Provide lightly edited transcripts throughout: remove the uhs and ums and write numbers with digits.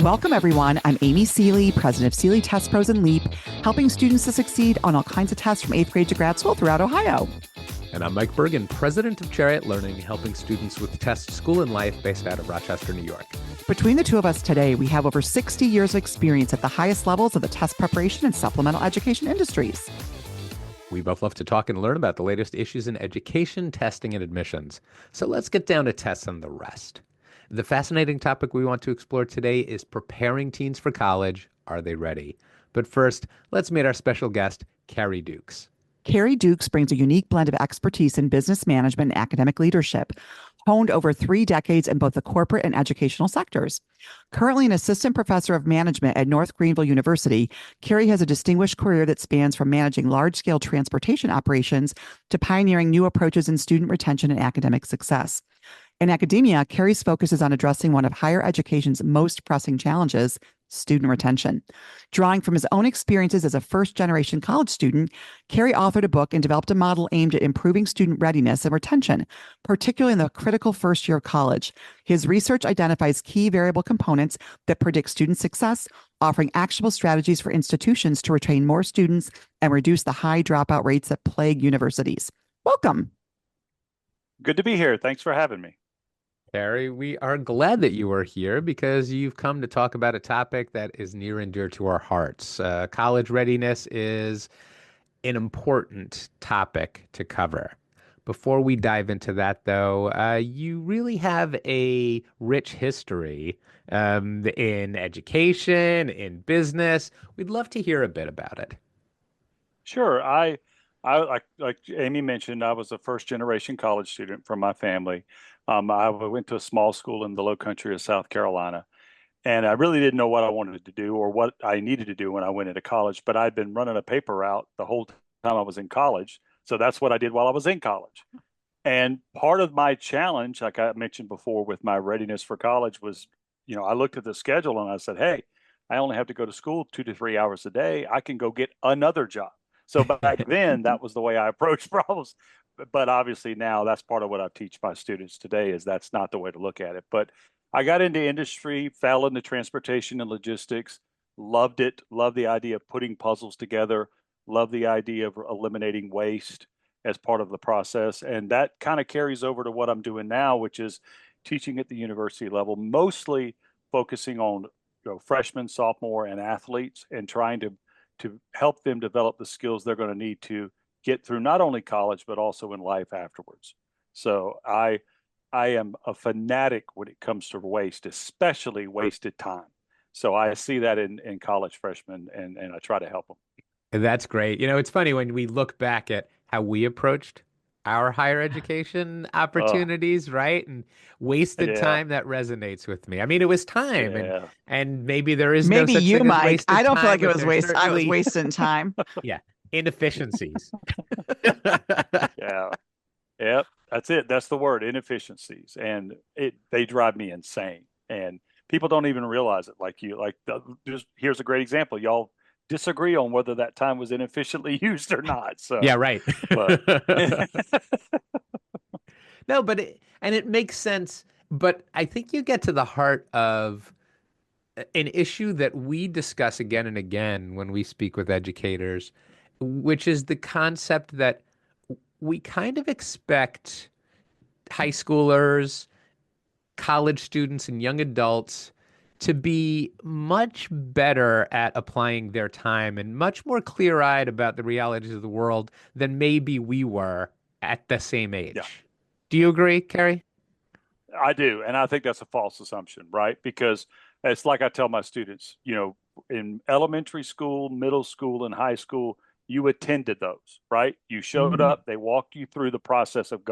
Welcome, everyone. I'm Amy Seeley, president of Seeley Test Pros and LEAP, helping students to succeed on all kinds of tests from 8th grade to grad school throughout Ohio. And I'm Mike Bergen, president of Chariot Learning, helping students with test school and life based out of Rochester, New York. Between the two of us today, we have over 60 years of experience at the highest levels of the test preparation and supplemental education industries. We both love to talk and learn about the latest issues in education, testing, and admissions. So let's get down to tests and the rest. The fascinating topic we want to explore today is preparing teens for college. Are they ready? But first, let's meet our special guest, Carey Dukes. Carey Dukes brings a unique blend of expertise in business management and academic leadership, honed over 3 decades in both the corporate and educational sectors. Currently an assistant professor of management at North Greenville University, Carey has a distinguished career that spans from managing large-scale transportation operations to pioneering new approaches in student retention and academic success. In academia, Carey's focus is on addressing one of higher education's most pressing challenges, student retention. Drawing from his own experiences as a first-generation college student, Carey authored a book and developed a model aimed at improving student readiness and retention, particularly in the critical first year of college. His research identifies key variable components that predict student success, offering actionable strategies for institutions to retain more students and reduce the high dropout rates that plague universities. Welcome. Good to be here. Thanks for having me. Carey, we are glad that you are here because you've come to talk about a topic that is near and dear to our hearts. College readiness is an important topic to cover. Before we dive into that, though, you really have a rich history in education, in business. We'd love to hear a bit about it. Sure. I like Amy mentioned, I was a first generation college student from my family. I went to a small school in the low country of South Carolina, and I really didn't know what I wanted to do or what I needed to do when I went into college, but I'd been running a paper route the whole time I was in college. So that's what I did while I was in college. And part of my challenge, like I mentioned before, with my readiness for college was, I looked at the schedule and I said, hey, I only have to go to school 2 to 3 hours a day. I can go get another job. So back then, that was the way I approached problems. But obviously now that's part of what I teach my students today is that's not the way to look at it. But I got into industry, fell into transportation and logistics, loved it, loved the idea of putting puzzles together, loved the idea of eliminating waste as part of the process. And that kind of carries over to what I'm doing now, which is teaching at the university level, mostly focusing on freshmen, sophomore, and athletes and trying to help them develop the skills they're going to need to get through not only college, but also in life afterwards. So I am a fanatic when it comes to waste, especially wasted time. So I see that in college freshmen and I try to help them. That's great. It's funny when we look back at how we approached our higher education opportunities, right? And wasted time, that resonates with me. I mean, it was time and maybe there is no such you, thing Mike. as wasted time. I don't feel like it was wasted. I was certainly... wasting time. Yeah. Inefficiencies. Yeah. That's it. That's the word, inefficiencies. And they drive me insane. And people don't even realize it. Just here's a great example. Y'all disagree on whether that time was inefficiently used or not. So yeah, right. No, but it makes sense. But I think you get to the heart of an issue that we discuss again and again when we speak with educators, which is the concept that we kind of expect high schoolers, college students, and young adults to be much better at applying their time and much more clear-eyed about the realities of the world than maybe we were at the same age. Yeah. Do you agree, Carey? I do. And I think that's a false assumption, right? Because it's like I tell my students, in elementary school, middle school, and high school, you attended those, right? You showed up, they walked you through the process of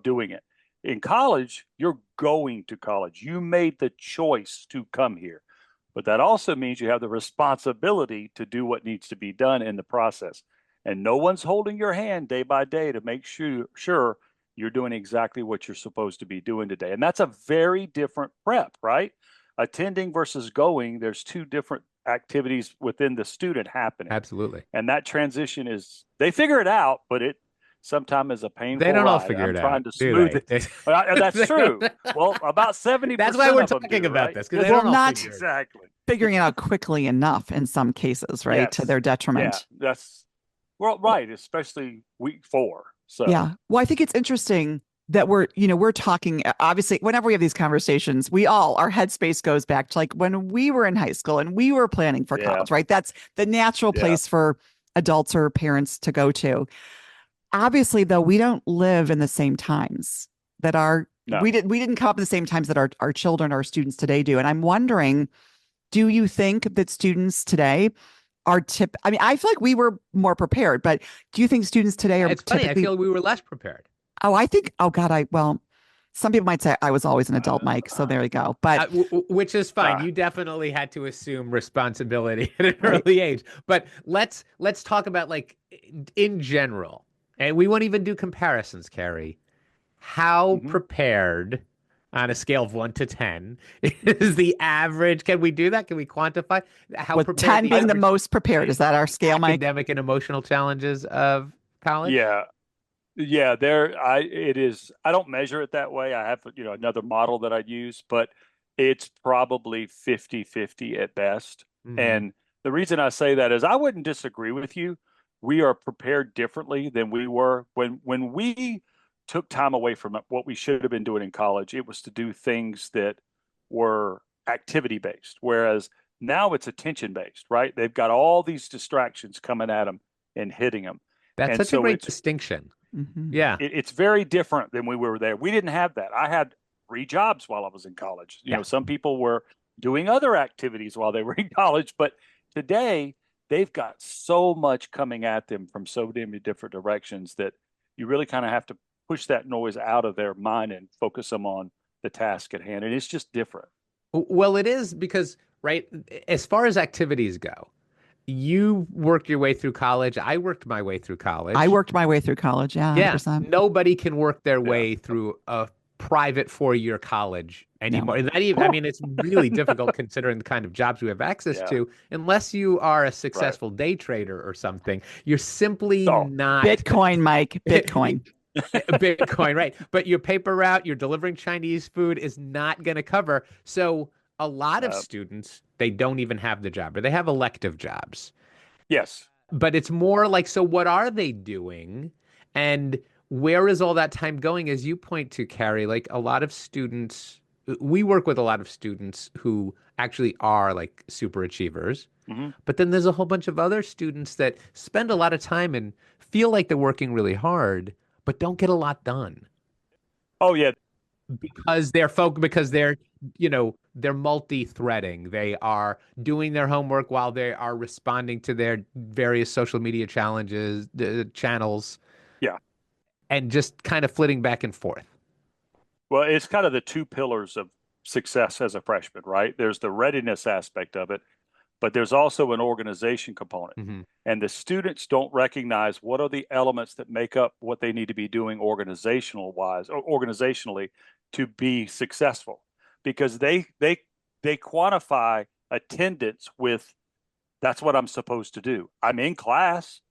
doing it. In college, you're going to college. You made the choice to come here. But that also means you have the responsibility to do what needs to be done in the process. And no one's holding your hand day by day to make sure you're doing exactly what you're supposed to be doing today. And that's a very different prep, right? Attending versus going, there's 2 different activities within the student happening. Absolutely. And that transition they figure it out, but sometimes is a They painful don't all ride. figure I'm it trying out, to do smooth they? it. That's They true. don't- Well, about 70% That's why we're of them talking do, about right? this, because they Well, don't all not figure it out. Exactly. figuring it out quickly enough in some cases, right? To Yes. their Yeah. detriment. That's well, right. Especially week 4. So, Yeah. Well, I think it's interesting that we're talking, obviously, whenever we have these conversations, our headspace goes back to like when we were in high school and we were planning for yeah. college, right? That's the natural Yeah. place for adults or parents to go to. Obviously, though, we don't live in the same times that No. we didn't come up at the same times that our children, our students today do. And I'm wondering, do you think that students today I mean, I feel like we were more prepared, but do you think students today are It's funny. I typically, feel we were less prepared. oh God, well, some people might say I was always an adult, Mike. So there you go. But Which is fine. Uh, You definitely had to assume responsibility at an right. early age. But let's talk about like in general, and we won't even do comparisons, Carey. How mhm. prepared on a scale of 1 to 10 is the average? Can we do that? Can we quantify how With prepared 10 the being the average most prepared, is that our scale, Mike? academic and emotional challenges of college? Yeah. Yeah, it is. I don't measure it that way. I have, another model that I use, but it's probably 50-50 at best. Hmm. And the reason I say that is I wouldn't disagree with you. We are prepared differently than we were when we took time away from what we should have been doing in college. It was to do things that were activity based, whereas now it's attention based, right? They've got all these distractions coming at them and hitting them. That's And such a so great distinction. Mhm. Yeah. it's very different than we were there. We didn't have that. I had 3 jobs while I was in college. Yeah. Some people were doing other activities while they were in college, but today they've got so much coming at them from so many different directions that you really kind of have to push that noise out of their mind and focus them on the task at hand. And it's just different. Well, it is because, right, as far as activities go, you worked your way through college. I worked my way through I college. worked my way through college. Yeah, Yeah, 100%. nobody can work their Yeah. way through a private 4-year college No. anymore. Not even, I mean, it's really difficult considering the kind of jobs we have access Yeah. to, unless you are a Right. successful day trader or something. You're simply Oh, not Bitcoin, Mike. Bitcoin. Bitcoin, right? But your paper route, you're delivering Chinese food is not going to cover. So a lot of uh, students, they don't even have the job or they have elective jobs. yes. But it's more like, so what are they doing? And where is all that time going? As you point to, Carey, like a lot of students, we work with a lot of students who actually are like super achievers. Hmm. But then there's a whole bunch of other students that spend a lot of time and feel like they're working really hard, but don't get a lot done Oh, yeah. because they're they're multi-threading. They are doing their homework while they are responding to their various social media challenges, channels, Yeah. and just kind of flitting back and forth. Well, it's kind of the 2 pillars of success as a freshman, right? There's the readiness aspect of it, but there's also an organization component. Hmm. And the students don't recognize what are the elements that make up what they need to be doing organizationally to be successful, because they quantify attendance with that's what I'm supposed to do. I'm in class,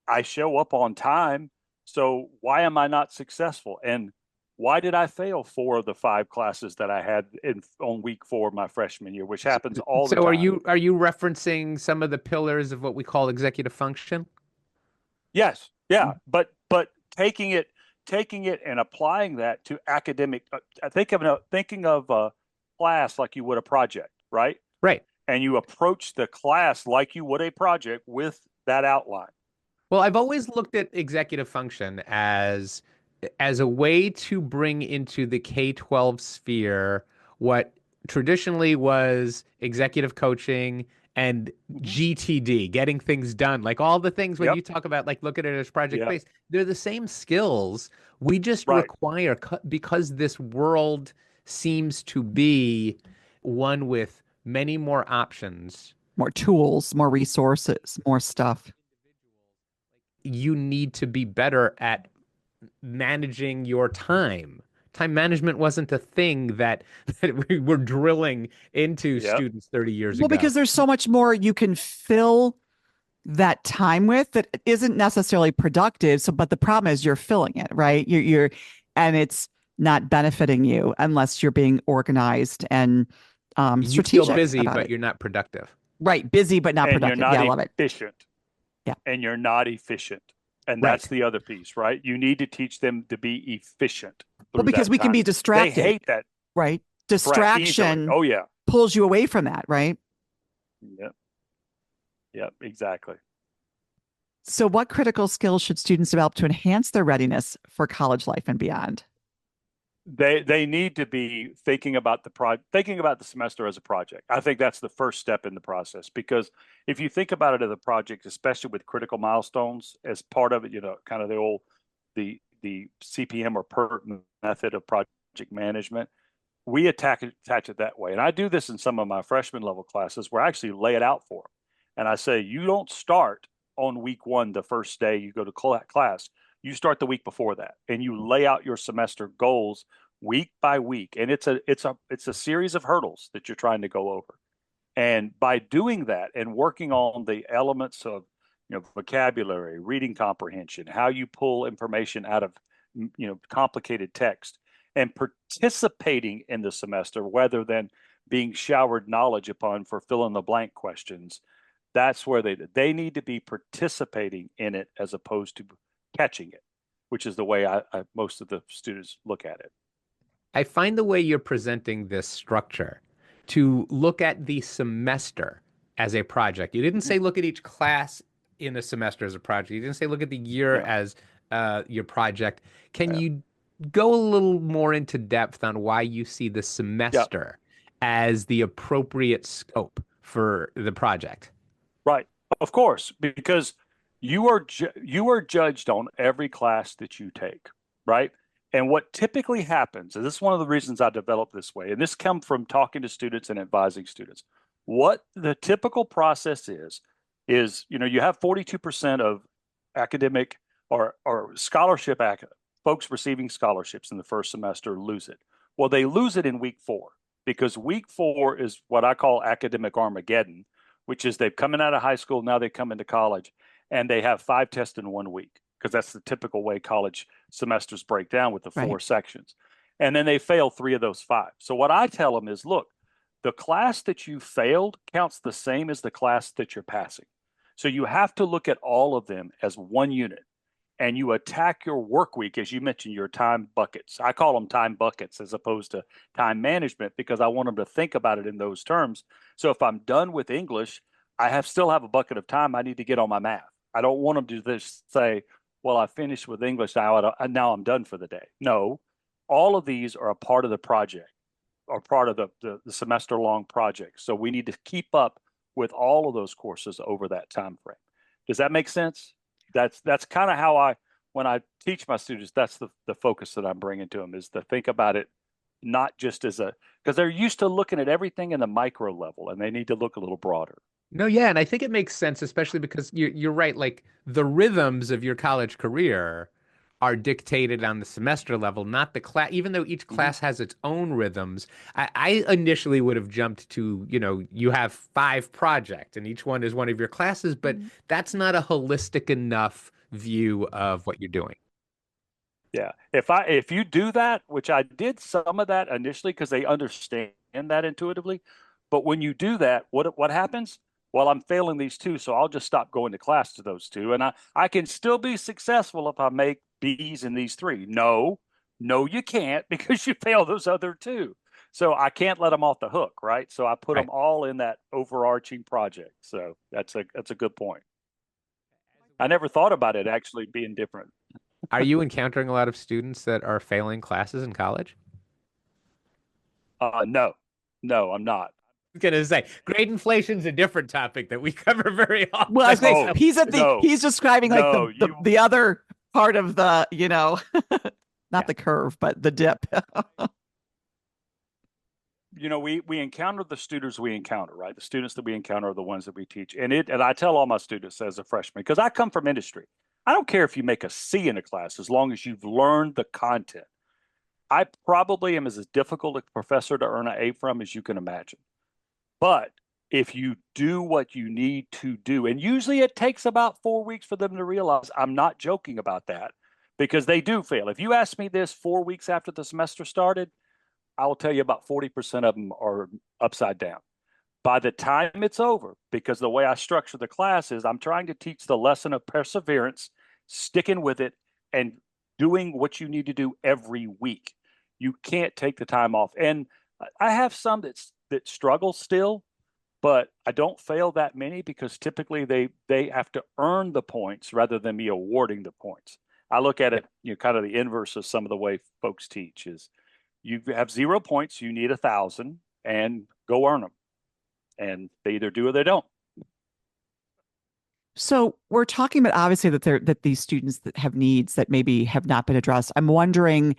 I show up on time, so why am I not successful? And why did I fail 4 of the 5 classes that I had on week 4 of my freshman year, which happens all the So are time? you referencing some of the pillars of what we call executive function? Yes, yeah, but taking it and applying that to academic. Thinking of a class like you would a project, right? Right. And you approach the class like you would a project with that outline. Well, I've always looked at executive function as a way to bring into the K-12 sphere what traditionally was executive coaching and Mhm. GTD, getting things done. Like all the things when Yep. you talk about like look at it as project Yeah. based, they're the same skills. We just Right. require because this world seems to be one with many more options. More tools, more resources, more stuff. You need to be better at managing your time. Time management wasn't a thing that we were drilling into Yep. students 30 years Well, ago. because there's so much more you can fill that time with that isn't necessarily productive. So, but the problem is you're filling it, right? And it's not benefiting you unless you're being organized and You feel strategic busy, about but it. you're not productive. Right. Busy, but not And you're productive. not Yeah, I love it. efficient. Yeah. And you're not efficient. And Right. that's the other piece, right? You need to teach them to be efficient Well, through because that we can time. be They distracted, hate that. right? Correct. Easily. Distraction Oh, yeah. pulls you away from that, right? Yep. Yep. Exactly. So, what critical skills should students develop to enhance their readiness for college life and beyond? They need to be thinking about the semester as a project. I think that's the first step in the process, because if you think about it as a project, especially with critical milestones as part of it, kind of the CPM or PERT method of project management, we attach it that way. And I do this in some of my freshman level classes where I actually lay it out for them. And I say, you don't start on week one, the first day you go to class. You start the week before that, and you lay out your semester goals week by week. And it's a series of hurdles that you're trying to go over. And by doing that and working on the elements of vocabulary, reading comprehension, how you pull information out of complicated text, and participating in the semester rather than being showered knowledge upon for fill in the blank questions, that's where they need to be participating in it as opposed to catching it, which is the way most of the students look at it. I find the way you're presenting this structure to look at the semester as a project. You didn't say look at each class in the semester as a project. You didn't say look at the year as your project. Can you go a little more into depth on why you see the semester as the appropriate scope for the project? Right. Of course, because you are judged on every class that you take, right? And what typically happens, and this is one of the reasons I developed this way, and this comes from talking to students and advising students. What the typical process is you have 42% of academic or scholarship folks receiving scholarships in the first semester lose it. Well, they lose it in week 4, because week 4 is what I call academic Armageddon, which is they've coming out of high school, now they come into college, and they have 5 tests in 1 week, because that's the typical way college semesters break down with the 4 sections. And then they fail 3 of those 5. So what I tell them is, look, the class that you failed counts the same as the class that you're passing. So you have to look at all of them as one unit, and you attack your work week, as you mentioned, your time buckets. I call them time buckets as opposed to time management, because I want them to think about it in those terms. So if I'm done with English, I still have a bucket of time I need to get on my math. I don't want them to just say, well, I finished with English now I'm done for the day. No, all of these are a part of the project, or part of the semester-long project. So we need to keep up with all of those courses over that time frame. Does that make sense? That's kind of how when I teach my students, that's the focus that I'm bringing to them, is to think about it not just because they're used to looking at everything in the micro level, and they need to look a little broader. No, yeah, and I think it makes sense, especially because you're right. Like the rhythms of your college career are dictated on the semester level, not the class. Even though each class has its own rhythms, I initially would have jumped to, you have 5 projects and each one is one of your classes, but that's not a holistic enough view of what you're doing. Yeah. If you do that, which I did some of that initially because they understand that intuitively, but when you do that, what happens? Well, I'm failing these 2, so I'll just stop going to class to those 2, and I can still be successful if I make B's in these 3. No, you can't, because you fail those other 2. So I can't let them off the hook, right? So I put them all in that overarching project. So that's a good point. I never thought about it actually being different. Are you encountering a lot of students that are failing classes in college? No, I'm not. Gonna say grade inflation's a different topic that we cover very often. Well, I was saying, he's describing like the other part of the, not the curve, but the dip. We encounter the students we encounter, right? The students that we encounter are the ones that we teach. And I tell all my students as a freshman, because I come from industry, I don't care if you make a C in a class, as long as you've learned the content. I probably am as difficult a professor to earn an A from as you can imagine. But if you do what you need to do, and usually it takes about 4 weeks for them to realize, I'm not joking about that, because they do fail. If you ask me this 4 weeks after the semester started, I will tell you about 40% of them are upside down. By the time it's over, because the way I structure the class is I'm trying to teach the lesson of perseverance, sticking with it, and doing what you need to do every week. You can't take the time off. And I have some that struggle still, but I don't fail that many because typically they have to earn the points rather than me awarding the points. I look at it, kind of the inverse of some of the way folks teach is you have 0 points, you need 1,000, and go earn them. And they either do or they don't. So we're talking about obviously that these students that have needs that maybe have not been addressed. I'm wondering,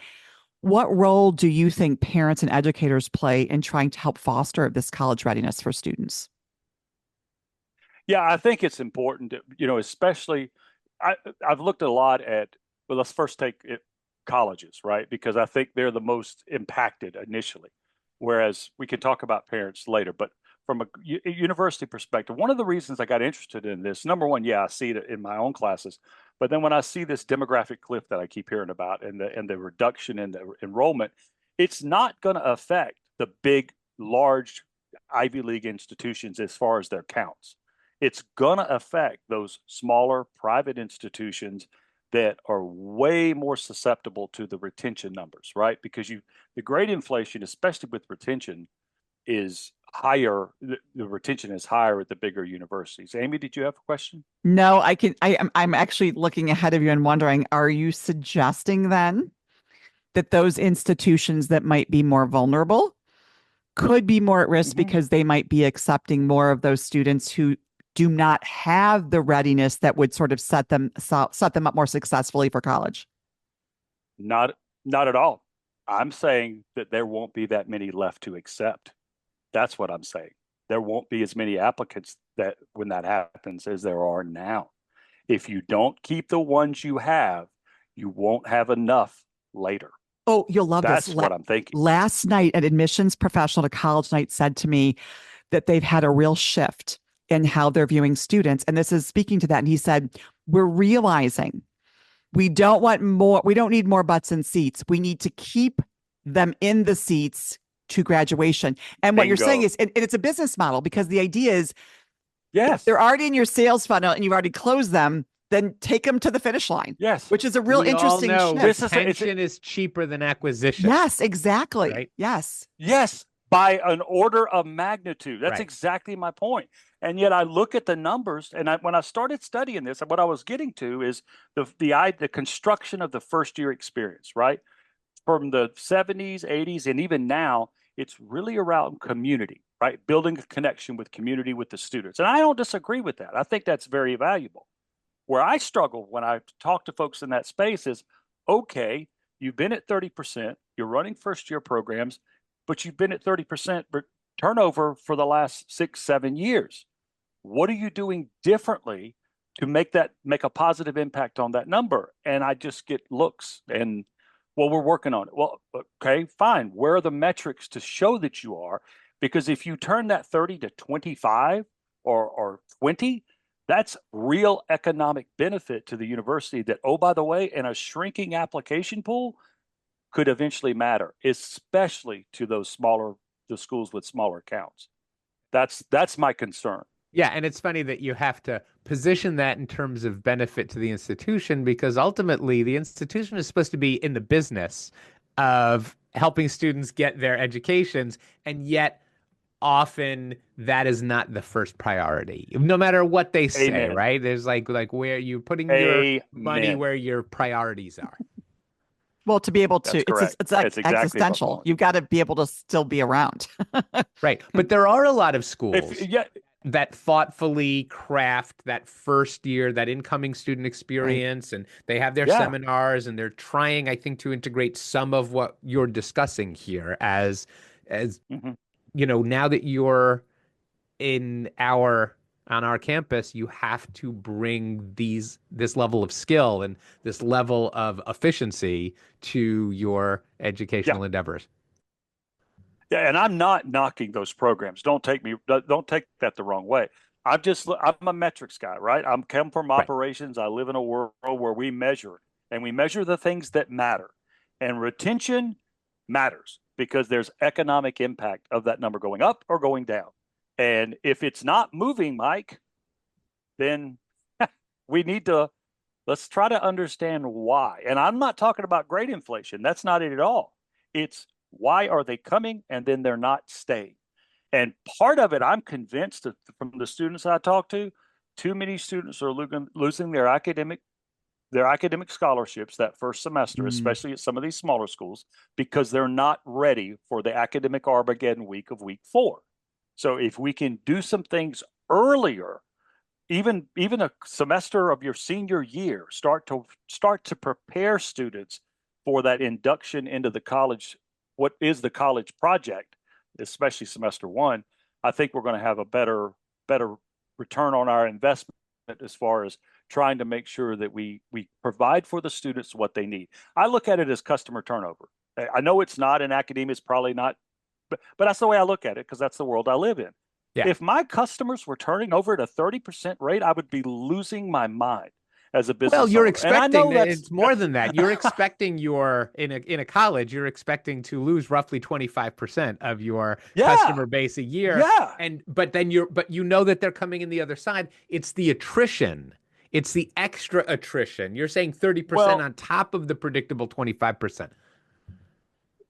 what role do you think parents and educators play in trying to help foster this college readiness for students? Yeah, I think it's important, especially I've looked a lot at, well, let's first take it, colleges, right? Because I think they're the most impacted initially, whereas we can talk about parents later. But from a university perspective, one of the reasons I got interested in this, number one, yeah, I see it in my own classes, but then when I see this demographic cliff that I keep hearing about and the reduction in the enrollment, it's not going to affect the big, large Ivy League institutions as far as their counts. It's going to affect those smaller private institutions that are way more susceptible to the retention numbers, right? Because the grade inflation, especially with retention, is higher. The retention is higher at the bigger universities. Amy, did you have a question? No, I'm actually looking ahead of you and wondering, are you suggesting then that those institutions that might be more vulnerable could be more at risk because they might be accepting more of those students who do not have the readiness that would sort of set them up more successfully for college? Not at all. I'm saying that there won't be that many left to accept. That's what I'm saying. There won't be as many applicants that when that happens as there are now. If you don't keep the ones you have, you won't have enough later. Oh, you'll love this. That's what I'm thinking. Last night, an admissions professional to college night said to me that they've had a real shift in how they're viewing students. And this is speaking to that. And he said, we're realizing we don't need more butts in seats. We need to keep them in the seats to graduation. And what you're saying is, and it's a business model, because the idea is, yes, they're already in your sales funnel and you've already closed them, then take them to the finish line. Yes. Which is a real interesting shift. Retention is cheaper than acquisition. Yes, exactly. Right? Yes. Yes, by an order of magnitude. That's exactly my point. And yet I look at the numbers, and when I started studying this, what I was getting to is the construction of the first year experience, right? From the 70s, 80s, and even now, it's really around community, right? Building a connection with community, with the students. And I don't disagree with that. I think that's very valuable. Where I struggle when I talk to folks in that space is, okay, you've been at 30%, you're running first year programs, but you've been at 30% turnover for the last 6-7 years. What are you doing differently to make a positive impact on that number? And I just get looks and, well, we're working on it. Well, okay, fine. Where are the metrics to show that you are? Because if you turn that 30 to 25 or 20, that's real economic benefit to the university that, oh, by the way, in a shrinking application pool could eventually matter, especially to the schools with smaller counts. That's my concern. Yeah, and it's funny that you have to position that in terms of benefit to the institution, because ultimately the institution is supposed to be in the business of helping students get their educations, and yet often that is not the first priority, no matter what they say. Amen. Right? There's like where you're putting your money where your priorities are. Well, to be able to, it's exactly existential. You've got to be able to still be around. Right. But there are a lot of schools that thoughtfully craft that first year, that incoming student experience, and they have their seminars, and they're trying, I think, to integrate some of what you're discussing here as now that you're on our campus, you have to bring this level of skill and this level of efficiency to your educational endeavors. Yeah, and I'm not knocking those programs. Don't take that the wrong way. I'm a metrics guy, right? I'm come from Right. operations. I live in a world where we measure and we measure the things that matter. And retention matters because there's economic impact of that number going up or going down. And if it's not moving, Mike, then we need to let's try to understand why. And I'm not talking about grade inflation. That's not it at all. It's why are they coming and then they're not staying? And part of it, I'm convinced that from the students I talk to, too many students are losing their academic scholarships that first semester, especially at some of these smaller schools, because they're not ready for the academic Armageddon week of week 4. So if we can do some things earlier, even a semester of your senior year, start to prepare students for that induction into the college, what is the college project, especially semester 1. I think we're going to have a better return on our investment as far as trying to make sure that we provide for the students what they need. I look at it as customer turnover. I know it's not in academia, it's probably not, but that's the way I look at it because that's the world I live in. Yeah. If my customers were turning over at a 30% rate, I would be losing my mind as a business Well, you're owner. expecting it's more than that. You're expecting in a college, you're expecting to lose roughly 25% of your customer base a year. Yeah. But you know that they're coming in the other side. It's the attrition. It's the extra attrition. You're saying 30% on top of the predictable 25%.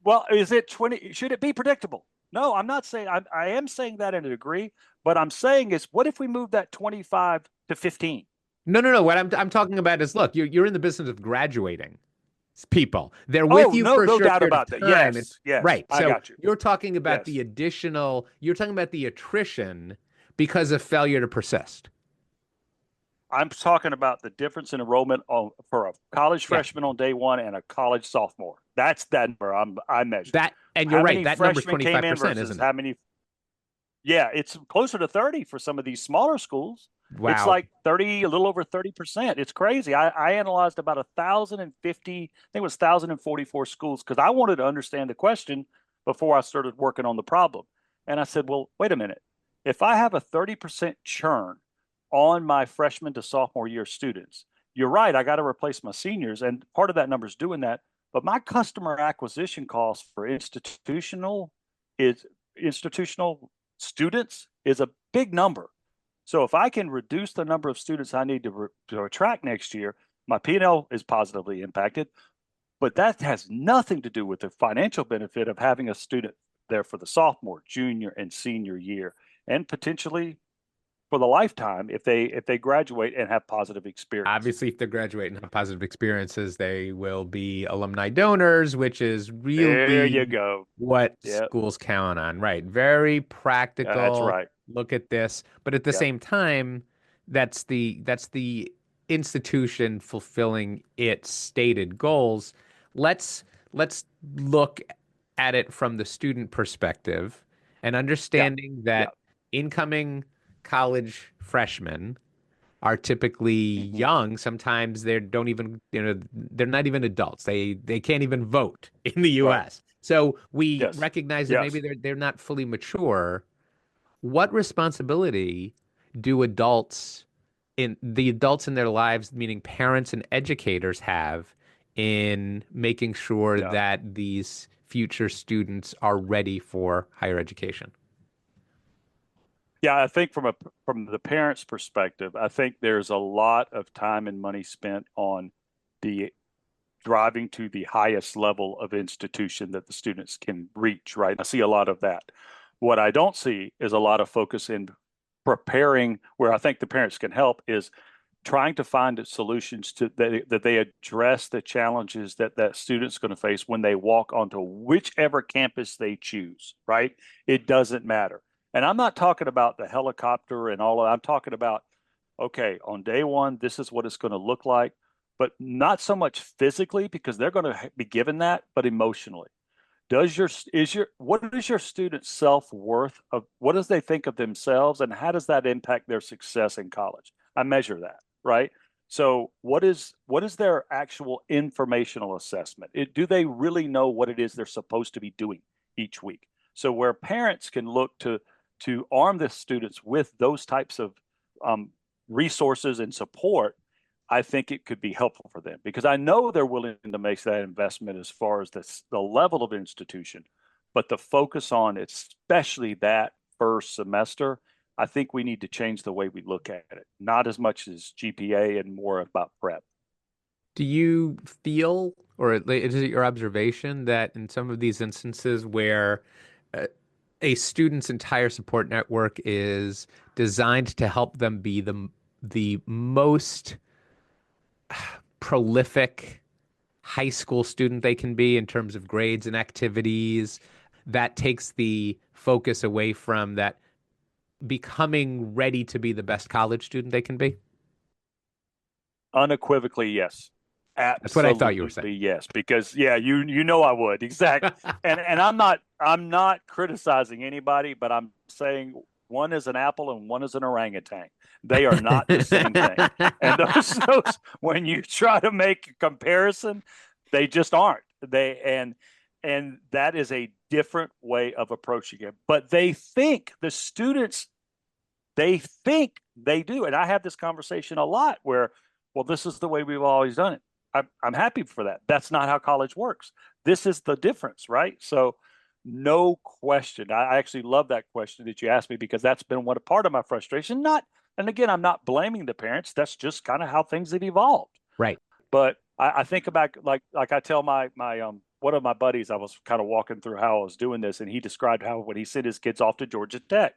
Well, is it 20? Should it be predictable? No, I'm not saying I am saying that in a degree, but I'm saying is what if we move that 25 to 15? No. What I'm talking about is, look, you're in the business of graduating people. They're with Oh, you for a no short doubt period about of that. time. Yes, Right. I So got you. you're talking about Yes. you're talking about the attrition because of failure to persist. I'm talking about the difference in enrollment for a college Yeah. freshman on day 1 and a college sophomore. That's that number I measure. That, and you're How right, many that number's freshmen came in 25%, versus isn't it? how many? Yeah, it's closer to 30 for some of these smaller schools. It's Wow. like 30, a little over 30%. It's crazy. I analyzed about 1,050, I think it was 1,044 schools because I wanted to understand the question before I started working on the problem. And I said, well, wait a minute. If I have a 30% churn on my freshman to sophomore year students, you're right, I got to replace my seniors. And part of that number is doing that. But my customer acquisition cost for institutional students is a big number. So if I can reduce the number of students I need to attract next year, my P&L is positively impacted. But that has nothing to do with the financial benefit of having a student there for the sophomore, junior, and senior year, and potentially for the lifetime if they graduate and have positive experience. Obviously, if they graduate and have positive experiences, they will be alumni donors, which is There really you go. what Yep. schools count on. Right. Very practical. That's right. Look at this. But at the Yep. same time, that's the institution fulfilling its stated goals. Let's look at it from the student perspective and understanding that incoming college freshmen are typically young. Sometimes they don't even, they're not even adults. They can't even vote in the U.S. Right. So we recognize that maybe they're not fully mature. What responsibility do the adults in their lives, meaning parents and educators, have in making sure that these future students are ready for higher education? Yeah, I think from the parents' perspective, I think there's a lot of time and money spent on the driving to the highest level of institution that the students can reach, right? I see a lot of that. What I don't see is a lot of focus in preparing, where I think the parents can help, is trying to find solutions that they address the challenges that student's going to face when they walk onto whichever campus they choose, right? It doesn't matter. And I'm not talking about the helicopter and all of that. I'm talking about, okay, on day 1, this is what it's going to look like, but not so much physically because they're going to be given that, but emotionally. What is your student's self-worth of what does they think of themselves and how does that impact their success in college? I measure that, right? So what is their actual informational assessment? Do they really know what it is they're supposed to be doing each week? So where parents can look to arm the students with those types of resources and support, I think it could be helpful for them, because I know they're willing to make that investment as far as the level of institution, but the focus on especially that first semester, I think we need to change the way we look at it, not as much as GPA and more about prep. Do you feel, or is it your observation, that in some of these instances where a student's entire support network is designed to help them be the most prolific high school student they can be in terms of grades and activities, that takes the focus away from that becoming ready to be the best college student they can be? Unequivocally, yes. Absolutely, that's what I thought you were saying. Yes, because you know I would, exactly. and I'm not criticizing anybody, but I'm saying one is an apple and one is an orangutan. They are not the same thing. And those when you try to make a comparison, they just aren't. And that is a different way of approaching it. But the students, they think they do. And I have this conversation a lot where, well, this is the way we've always done it. I'm happy for that. That's not how college works. This is the difference, right? So no question. I actually love that question that you asked me, because that's been a part of my frustration. And again, I'm not blaming the parents. That's just kind of how things have evolved. Right. But I think about, like I tell my one of my buddies, I was kind of walking through how I was doing this, and he described how when he sent his kids off to Georgia Tech,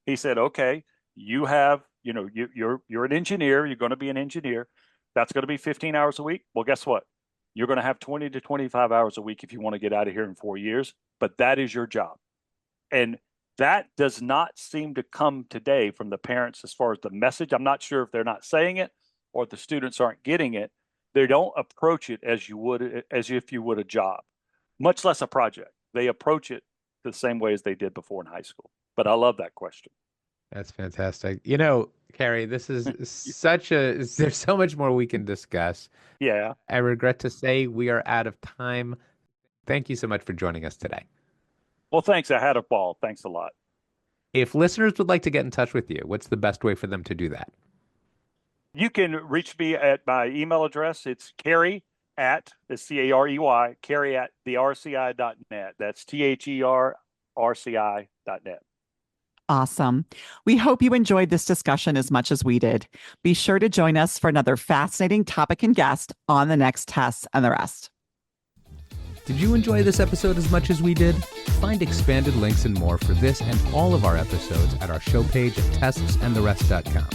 he said, okay, you have, you're an engineer, you're going to be an engineer. That's going to be 15 hours a week. Well, guess what? You're going to have 20 to 25 hours a week if you want to get out of here in 4 years, but that is your job. And that does not seem to come today from the parents as far as the message. I'm not sure if they're not saying it or the students aren't getting it. They don't approach it as if you would a job, much less a project. They approach it the same way as they did before in high school. But I love that question. That's fantastic. Carey, this is there's so much more we can discuss. Yeah. I regret to say we are out of time. Thank you so much for joining us today. Well, thanks. I had a ball. Thanks a lot. If listeners would like to get in touch with you, what's the best way for them to do that? You can reach me at my email address. It's Carey at Carey, Carey at therci.net. That's THERRCI.net. Awesome. We hope you enjoyed this discussion as much as we did. Be sure to join us for another fascinating topic and guest on the next Tests and the Rest. Did you enjoy this episode as much as we did? Find expanded links and more for this and all of our episodes at our show page at testsandtherest.com.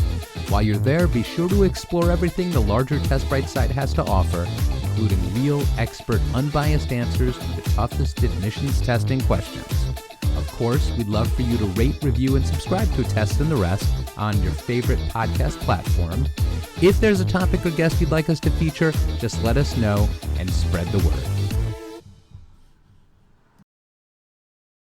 While you're there, be sure to explore everything the larger TestBright site has to offer, including real, expert, unbiased answers to the toughest admissions testing questions. Of course, we'd love for you to rate, review, and subscribe to Tests and the Rest on your favorite podcast platform. If there's a topic or guest you'd like us to feature, just let us know and spread the word.